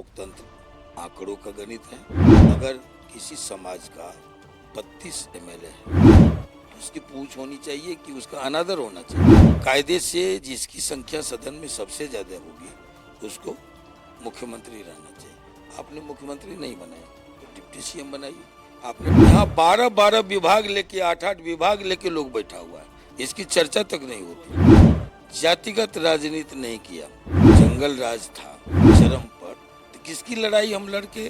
लोकतंत्र आंकड़ों का गणित है। अगर किसी समाज का 32 एमएलए है तो उसकी पूछ होनी चाहिए कि उसका अनादर होना चाहिए। कायदे से जिसकी संख्या सदन में सबसे ज्यादा होगी उसको मुख्यमंत्री रहना चाहिए। आपने मुख्यमंत्री नहीं बनाया तो डिप्टी सीएम बनाइए। आपने यहाँ 12-12 विभाग लेके 8-8 विभाग लेके लोग बैठा हुआ है, इसकी चर्चा तक नहीं होती। जातिगत राजनीति नहीं किया, जंगल राज था चरम पर, तो किसकी लड़ाई हम लड़के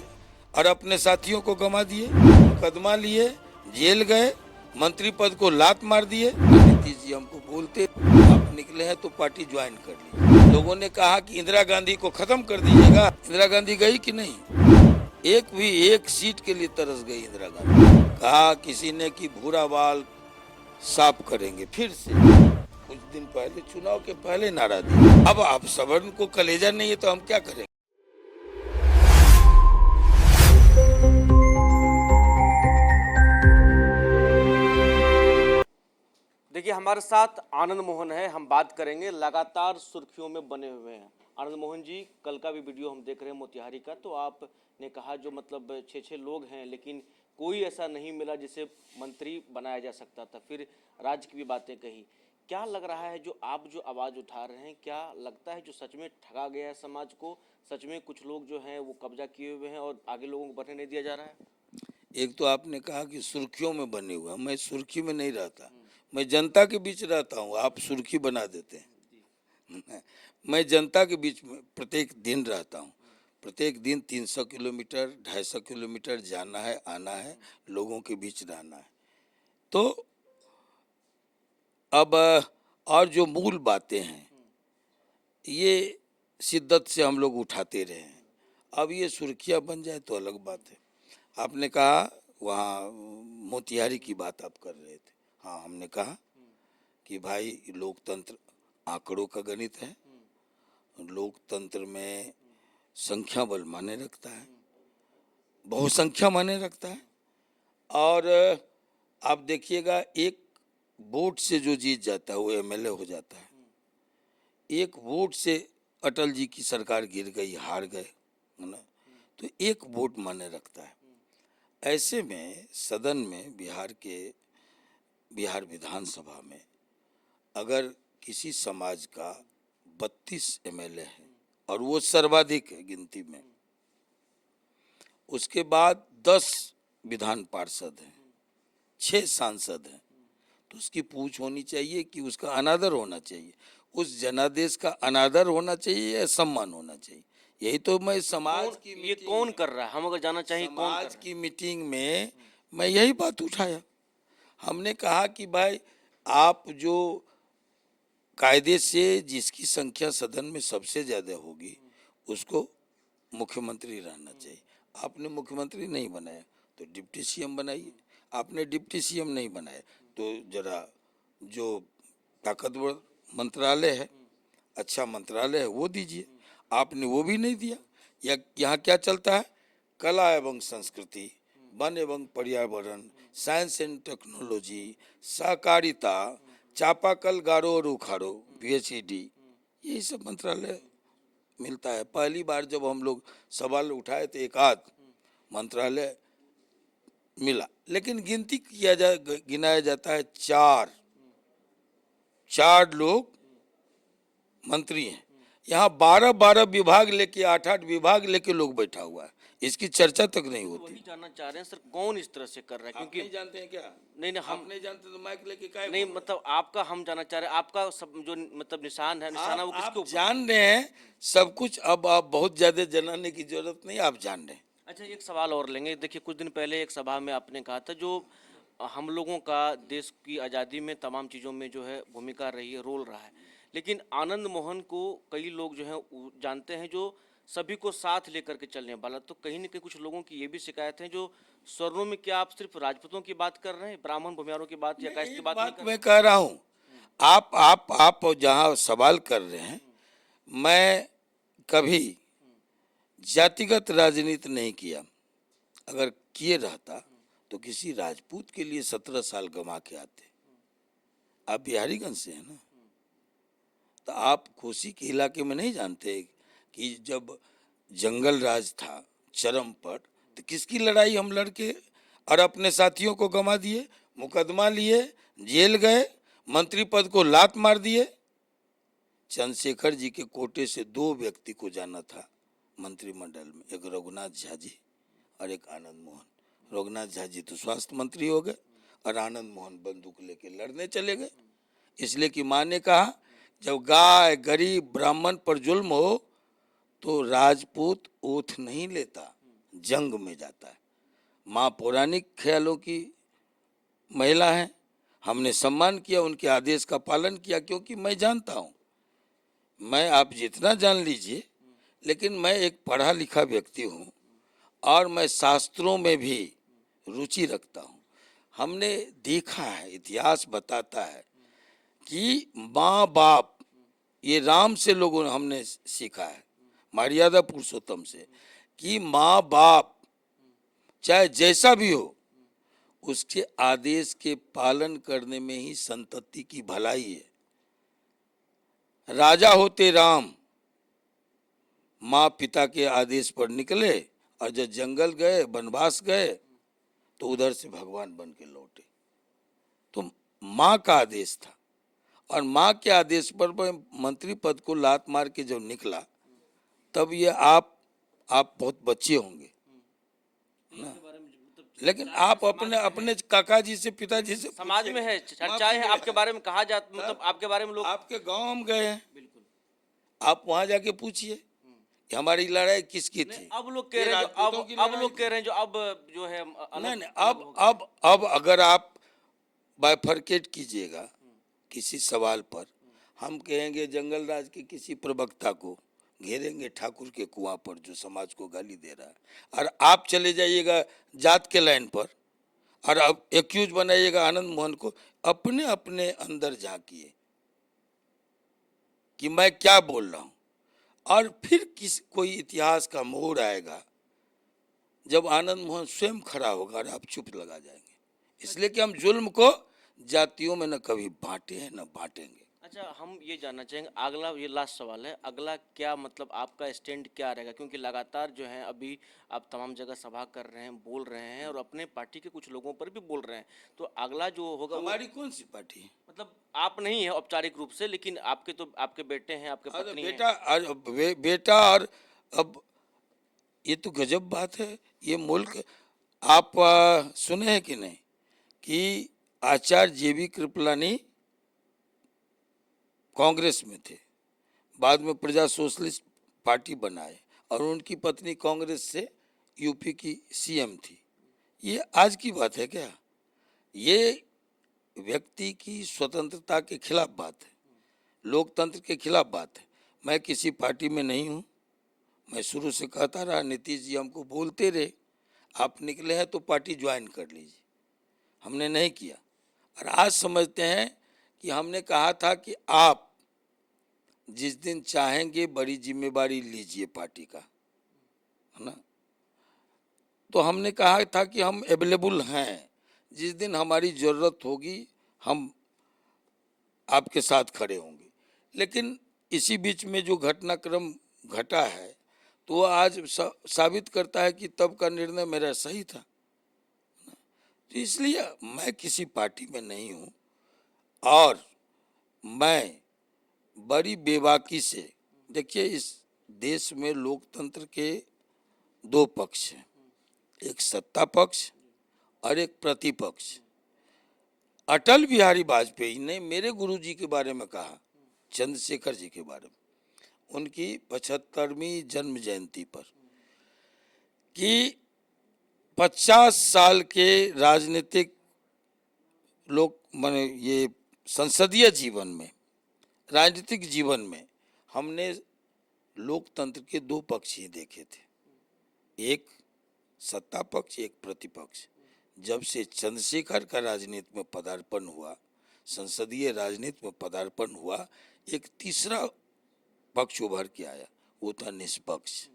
और अपने साथियों को गंवा दिए, मुकदमा लिए, जेल गए, मंत्री पद को लात मार दिए। नीतीश जी हमको बोलते आप निकले हैं तो पार्टी ज्वाइन कर ली। लोगों ने कहा कि इंदिरा गांधी को खत्म कर दीजिएगा। इंदिरा गांधी गई कि नहीं? एक सीट के लिए तरस गई इंदिरा गांधी। कहा किसी ने कि भूरा बाल साफ करेंगे फिर से। कुछ दिन पहले चुनाव के पहले नारा दिया। अब आप सवर्ण को कलेजा नहीं है तो हम क्या करेंगे? देखिए हमारे साथ आनंद मोहन है। हम बात करेंगे, लगातार सुर्खियों में बने हुए हैं आनंद मोहन जी। कल का भी वीडियो हम देख रहे हैं मोतिहारी का, तो आपने कहा जो मतलब 6-6 लोग हैं लेकिन कोई ऐसा नहीं मिला जिसे मंत्री बनाया जा सकता था। फिर राज्य की भी बातें कही। क्या लग रहा है जो आप जो आवाज़ उठा रहे हैं, क्या लगता है जो सच में ठगा गया है समाज को? सच में कुछ लोग जो हैं वो कब्जा किए हुए हैं और आगे लोगों को बढ़ने नहीं दिया जा रहा है? एक तो आपने कहा कि सुर्खियों में बने हुआ, मैं सुर्खी में नहीं रहता, मैं जनता के बीच रहता हूँ। आप सुर्खी बना देते हैं। मैं जनता के बीच में प्रत्येक दिन रहता हूँ। प्रत्येक दिन 300 किलोमीटर 250 किलोमीटर जाना है, आना है, लोगों के बीच रहना है। तो अब और जो मूल बातें हैं ये शिद्दत से हम लोग उठाते रहे हैं। अब ये सुर्खियाँ बन जाए तो अलग बात है। आपने कहा वहाँ मोतिहारी की बात आप कर रहे थे। हाँ, हमने कहा कि भाई लोकतंत्र आंकड़ों का गणित है। लोकतंत्र में संख्या बल माने रखता है, बहुसंख्या माने रखता है। और आप देखिएगा एक वोट से जो जीत जाता है वो एमएलए हो जाता है। एक वोट से अटल जी की सरकार गिर गई, हार गए, है ना? तो एक वोट माने रखता है। ऐसे में सदन में बिहार विधानसभा में अगर किसी समाज का 32 एमएलए है और वो सर्वाधिक है गिनती में, उसके बाद 10 विधान पार्षद हैं, 6 सांसद हैं, तो उसकी पूछ होनी चाहिए कि उसका अनादर होना चाहिए। उस जनादेश का अनादर होना चाहिए या सम्मान होना चाहिए। यही तो मैं समाज की ये कौन कर रहा है? हम अगर जानना चाहिए कौन कर रहा समाज की मीटिंग में मैं यही बात उठाया। हमने कहा कि भाई आप जो कायदे से जिसकी संख्या सदन में सबसे ज्यादा होगी उसको मुख्यमंत्री रहना चाहिए। आपने मुख्यमंत्री नहीं बनाया तो डिप्टी सीएम बनाइए। आपने डिप्टी सीएम नहीं बनाया तो जरा जो ताकतवर मंत्रालय है, अच्छा मंत्रालय है, वो दीजिए। आपने वो भी नहीं दिया। या यहाँ क्या चलता है? कला एवं संस्कृति, वन एवं पर्यावरण, साइंस एंड टेक्नोलॉजी, सहकारिता, चापाकल, गारो और उखाड़ो, पीएचईडी, यही सब मंत्रालय मिलता है। पहली बार जब हम लोग सवाल उठाए तो एक आध मंत्रालय मिला, लेकिन गिनाया जाता है चार लोग मंत्री हैं। यहाँ 12-12 विभाग लेके 8-8 विभाग लेके लोग बैठा हुआ है, इसकी चर्चा तक नहीं होती। वही जानना चाह रहे हैं सर, कौन इस तरह से कर रहा है? क्योंकि नहीं जानते हैं क्या? नहीं नहीं, हम नहीं जानते तो माइक लेके काय नहीं, बोल रहे हैं? मतलब आपका हम जानना चाह रहे हैं, आपका सब जो मतलब निशान है वो किसके आप ऊपर? जान रहे हैं सब कुछ। अब आप बहुत ज्यादा जनाने की जरूरत नहीं, आप जान रहे हैं। अच्छा, एक सवाल और लेंगे। देखिए कुछ दिन पहले एक सभा में आपने कहा था जो हम लोगों का देश की आज़ादी में तमाम चीज़ों में जो है भूमिका रही है, रोल रहा है, लेकिन आनंद मोहन को कई लोग जो है जानते हैं जो सभी को साथ लेकर के चलने वाला। तो कहीं ना कहीं कुछ लोगों की ये भी शिकायत है जो स्वर्णों में, क्या आप सिर्फ राजपूतों की बात कर रहे हैं, ब्राह्मण भूमिहारों की बात या कास्ट की एक बात नहीं बात कर मैं रहे? कह रहा हूँ, आप जहाँ सवाल कर रहे हैं, मैं कभी जातिगत राजनीति नहीं किया। अगर किए रहता तो किसी राजपूत के लिए 17 साल गंवा के आते। आप बिहारीगंज से हैं ना, तो आप कोसी के इलाके में नहीं जानते कि जब जंगल राज था चरम पर, तो किसकी लड़ाई हम लड़के और अपने साथियों को गंवा दिए, मुकदमा लिए, जेल गए, मंत्री पद को लात मार दिए। चंद्रशेखर जी के कोटे से दो व्यक्ति को जाना था मंत्रिमंडल में, एक रघुनाथ झा जी और एक आनंद मोहन। रघुनाथ झा जी तो स्वास्थ्य मंत्री हो गए और आनंद मोहन बंदूक लेके लड़ने चले गए, इसलिए कि माँ ने कहा जब गाय गरीब ब्राह्मण पर जुल्म हो तो राजपूत ओथ नहीं लेता, जंग में जाता है। माँ पौराणिक ख्यालों की महिला है, हमने सम्मान किया, उनके आदेश का पालन किया, क्योंकि मैं जानता हूँ, मैं आप जितना जान लीजिए, लेकिन मैं एक पढ़ा लिखा व्यक्ति हूँ और मैं शास्त्रों में भी रुचि रखता हूँ। हमने देखा है, इतिहास बताता है कि माँ बाप, ये राम से लोगों ने हमने सीखा है, मर्यादा पुरुषोत्तम से, कि माँ बाप चाहे जैसा भी हो उसके आदेश के पालन करने में ही संतति की भलाई है। राजा होते राम माँ पिता के आदेश पर निकले और जब जंगल गए, वनवास गए, तो उधर से भगवान बन के लौटे। तो माँ का आदेश था और माँ के आदेश पर मंत्री पद को लात मार के जब निकला, तब ये आप बहुत बच्चे होंगे ना, लेकिन आप अपने काका जी से, पिताजी से समाज में है, चर्चाएं हैं आपके बारे में, कहा जाता, मतलब आपके बारे में लोग, आपके गांव हम गए हैं, बिल्कुल आप वहां जाके पूछिए कि हमारी लड़ाई किसकी थी। अब लोग कह रहे हैं, अब लोग कह रहे हैं जो अब जो है नहीं, अब अगर आप बाइफरकेट कीजिएगा किसी सवाल पर, हम कहेंगे जंगल राज के किसी प्रवक्ता को घेरेंगे ठाकुर के कुआं पर जो समाज को गाली दे रहा है, और आप चले जाइएगा जात के लाइन पर और अब एक्यूज बनाइएगा आनंद मोहन को। अपने अपने अंदर झांकिए कि मैं क्या बोल रहा हूं, और फिर कोई इतिहास का मोड़ आएगा जब आनंद मोहन स्वयं खड़ा होगा और आप चुप लगा जाएंगे, इसलिए कि हम जुल्म को जातियों में न कभी बांटे हैं न बांटेंगे। अच्छा, हम ये जानना चाहेंगे, अगला ये लास्ट सवाल है, अगला क्या मतलब आपका स्टैंड क्या रहेगा, क्योंकि लगातार जो है अभी आप तमाम जगह सभा कर रहे हैं, बोल रहे हैं और अपने पार्टी के कुछ लोगों पर भी बोल रहे हैं, तो अगला जो होगा हमारी कौन सी पार्टी है? मतलब आप नहीं है औपचारिक रूप से, लेकिन आपके तो आपके बेटे हैं, आपके पत्नी बेटा और बेटा, और अब ये तो गजब बात है, ये मुल्क आप सुने हैं कि नहीं कि आचार्य जेबी कृपलानी कांग्रेस में थे, बाद में प्रजा सोशलिस्ट पार्टी बनाए और उनकी पत्नी कांग्रेस से यूपी की सीएम थी। ये आज की बात है क्या? ये व्यक्ति की स्वतंत्रता के खिलाफ बात है, लोकतंत्र के खिलाफ बात है। मैं किसी पार्टी में नहीं हूँ, मैं शुरू से कहता रहा, नीतीश जी हमको बोलते रहे आप निकले हैं तो पार्टी ज्वाइन कर लीजिए, हमने नहीं किया। और आज समझते हैं कि हमने कहा था कि आप जिस दिन चाहेंगे बड़ी जिम्मेवारी लीजिए पार्टी का, है ना, तो हमने कहा था कि हम अवेलेबल हैं, जिस दिन हमारी ज़रूरत होगी हम आपके साथ खड़े होंगे। लेकिन इसी बीच में जो घटनाक्रम घटा है तो वो आज साबित करता है कि तब का निर्णय मेरा सही था। तो इसलिए मैं किसी पार्टी में नहीं हूँ और मैं बड़ी बेबाकी से, देखिए इस देश में लोकतंत्र के दो पक्ष हैं, एक सत्ता पक्ष और एक प्रतिपक्ष। अटल बिहारी वाजपेयी ने मेरे गुरुजी के बारे में कहा, चंद्रशेखर जी के बारे में, उनकी 75वीं जन्म जयंती पर, कि 50 साल के राजनीतिक माने ये संसदीय जीवन में, राजनीतिक जीवन में हमने लोकतंत्र के दो पक्ष ही देखे थे, एक सत्ता पक्ष, एक प्रतिपक्ष। जब से चंद्रशेखर का राजनीति में पदार्पण हुआ, संसदीय राजनीति में पदार्पण हुआ, एक तीसरा पक्ष उभर के आया, वो था निष्पक्ष।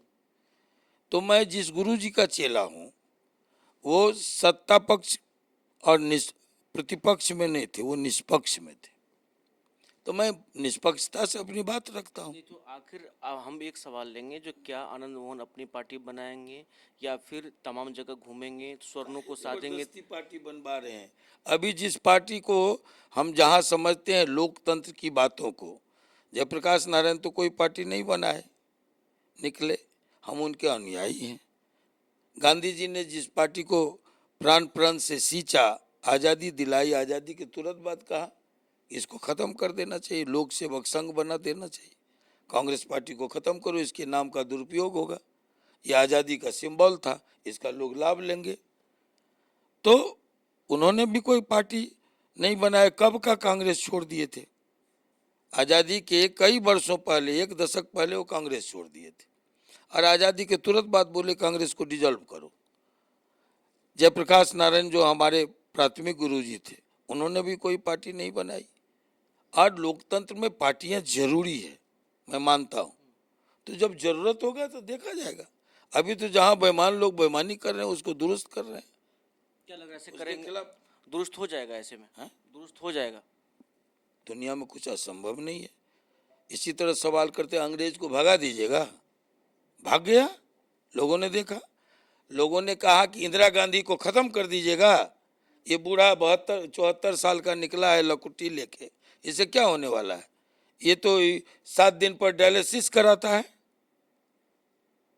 तो मैं जिस गुरु जी का चेला हूँ वो सत्ता पक्ष और प्रतिपक्ष में नहीं थे, वो निष्पक्ष में थे। तो मैं निष्पक्षता से अपनी बात रखता हूँ। नहीं तो आखिर हम एक सवाल लेंगे, जो क्या आनंद मोहन अपनी पार्टी बनाएंगे या फिर तमाम जगह घूमेंगे, स्वर्णों को साधेंगे? जबरदस्ती पार्टी बनवा रहे हैं। अभी जिस पार्टी को हम जहाँ समझते हैं लोकतंत्र की बातों को, जयप्रकाश नारायण तो कोई पार्टी नहीं बनाए निकले, हम उनके अनुयायी हैं। गांधी जी ने जिस पार्टी को प्राण प्राण से सींचा, आज़ादी दिलाई, आज़ादी के तुरंत बाद कहा इसको ख़त्म कर देना चाहिए, लोक सेवक संघ बना देना चाहिए, कांग्रेस पार्टी को ख़त्म करो, इसके नाम का दुरुपयोग होगा, ये आज़ादी का सिंबल था, इसका लोग लाभ लेंगे। तो उन्होंने भी कोई पार्टी नहीं बनाया। कब का कांग्रेस छोड़ दिए थे? आज़ादी के कई वर्षों पहले, 1 दशक पहले वो कांग्रेस छोड़ दिए थे और आज़ादी के तुरंत बाद बोले कांग्रेस को डिजॉल्व करो। जयप्रकाश नारायण जो हमारे प्राथमिक गुरुजी थे, उन्होंने भी कोई पार्टी नहीं बनाई। आज लोकतंत्र में पार्टियां जरूरी है, मैं मानता हूं, तो जब जरूरत होगा तो देखा जाएगा। अभी तो जहां बेईमान लोग बेईमानी कर रहे हैं उसको दुरुस्त कर रहे हैं। क्या लग रहा है ऐसे करेंगे दुरुस्त हो जाएगा? ऐसे में दुरुस्त हो जाएगा? दुनिया में कुछ असंभव नहीं है। इसी तरह सवाल करते अंग्रेज को भगा दीजिएगा, भाग गया, लोगों ने देखा। लोगों ने कहा कि इंदिरा गांधी को खत्म कर दीजिएगा, ये बूढ़ा 72-74 साल का निकला है लकुटी लेके, इसे क्या होने वाला है, ये तो 7 दिन पर डायलिसिस कराता है,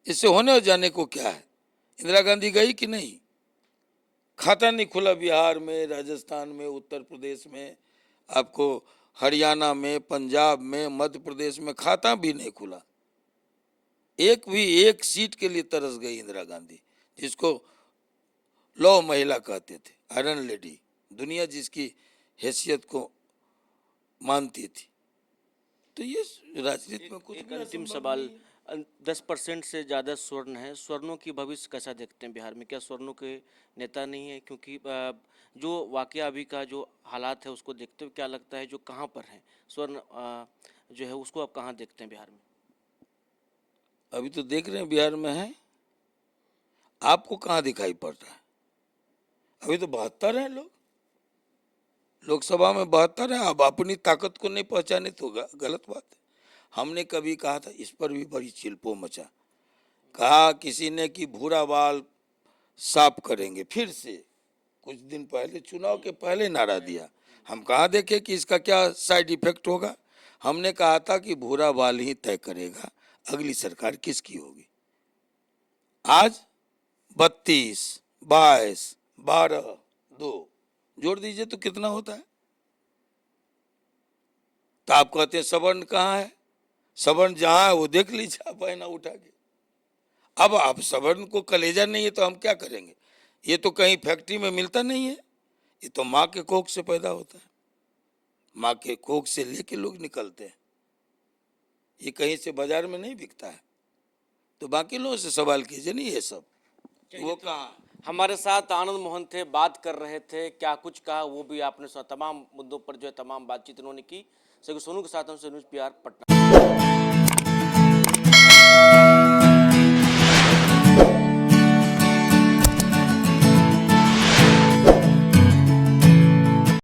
इससे होने जाने को क्या है। इंदिरा गांधी गई कि नहीं? खाता नहीं खुला बिहार में, राजस्थान में, उत्तर प्रदेश में, आपको हरियाणा में, पंजाब में, मध्य प्रदेश में खाता भी नहीं खुला। एक सीट के लिए तरस गई इंदिरा गांधी, जिसको लौ महिला कहते थे, आयरन लेडी, दुनिया जिसकी हैसियत को मानती थी। तो ये राजनीति में कुछ एक अंतिम सवाल, 10% से ज़्यादा स्वर्ण है, स्वर्णों की भविष्य कैसा देखते हैं बिहार में? क्या स्वर्णों के नेता नहीं है? क्योंकि जो वाकया अभी का जो हालात है उसको देखते हुए क्या लगता है जो कहाँ पर है स्वर्ण जो है उसको आप कहाँ देखते हैं बिहार में? अभी तो देख रहे हैं बिहार में है, आपको कहाँ दिखाई पड़ रहा है? अभी तो 72 हैं लोग, लोकसभा में 72 है। अब अपनी ताकत को नहीं पहचाने तो गलत बात है। हमने कभी कहा था, इस पर भी बड़ी चिल्पो मचा, कहा किसी ने कि भूरा बाल साफ करेंगे फिर से, कुछ दिन पहले, चुनाव के पहले नारा दिया। हम कहाँ देखे कि इसका क्या साइड इफेक्ट होगा। हमने कहा था कि भूरा बाल ही तय करेगा अगली सरकार किसकी होगी। आज 32, 22, 12, 2 जोड़ दीजिए तो कितना होता है? तो आप कहते हैं सवर्ण कहाँ है? सवर्ण जहां है वो देख लीजिए आप आईना उठा के। अब आप सवर्ण को कलेजा नहीं है तो हम क्या करेंगे? ये तो कहीं फैक्ट्री में मिलता नहीं है, ये तो माँ के कोख से पैदा होता है, माँ के कोख से लेके लोग निकलते हैं, ये कहीं से बाजार में नहीं बिकता है। तो बाकी लोगों से सवाल कीजिए, नहीं ये सब वो कहाँ। हमारे साथ आनंद मोहन थे, बात कर रहे थे, क्या कुछ कहा वो भी आपने सुना। तमाम मुद्दों पर जो है तमाम बातचीत इन्होंने की। सभी सोनू के साथ हम से न्यूज़ PR पटना।